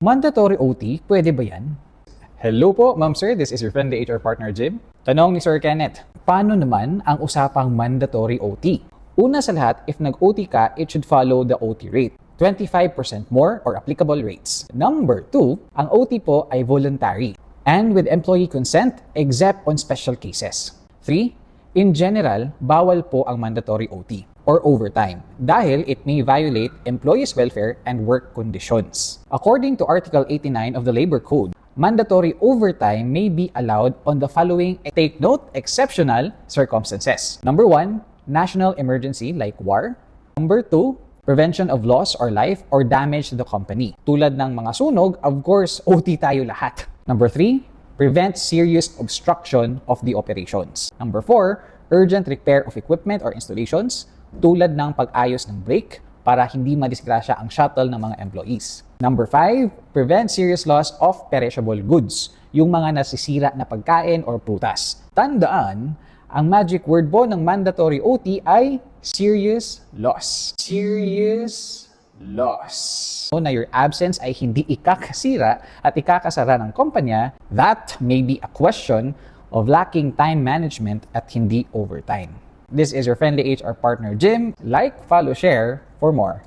Mandatory OT, pwede ba yan? Hello po, ma'am sir. This is your friendly HR partner, Jim. Tanong ni Sir Kenneth, paano naman ang usapang mandatory OT? Una sa lahat, if nag-OT ka, it should follow the OT rate. 25% more or applicable rates. Number 2, ang OT po ay voluntary and with employee consent except on special cases. 3, in general, bawal po ang mandatory OT or overtime dahil it may violate employees' welfare and work conditions. According to Article 89 of the Labor Code, mandatory overtime may be allowed on the following, take note, exceptional circumstances. Number 1, national emergency like war. Number 2, prevention of loss or life or damage to the company. Tulad ng mga sunog, of course, OT tayo lahat. Number 3, prevent serious obstruction of the operations. Number 4, urgent repair of equipment or installations, tulad ng pag-ayos ng brake para hindi madisgrasya ang shuttle ng mga employees. Number 5, prevent serious loss of perishable goods, yung mga nasisira na pagkain or prutas. Tandaan, ang magic word po ng mandatory OT ay serious loss. Serious loss. So na your absence ay hindi ikakasira at ikakasara ng kumpanya, that may be a question of lacking time management at hindi overtime. This is your friendly HR partner, Jim. Like, follow, share for more.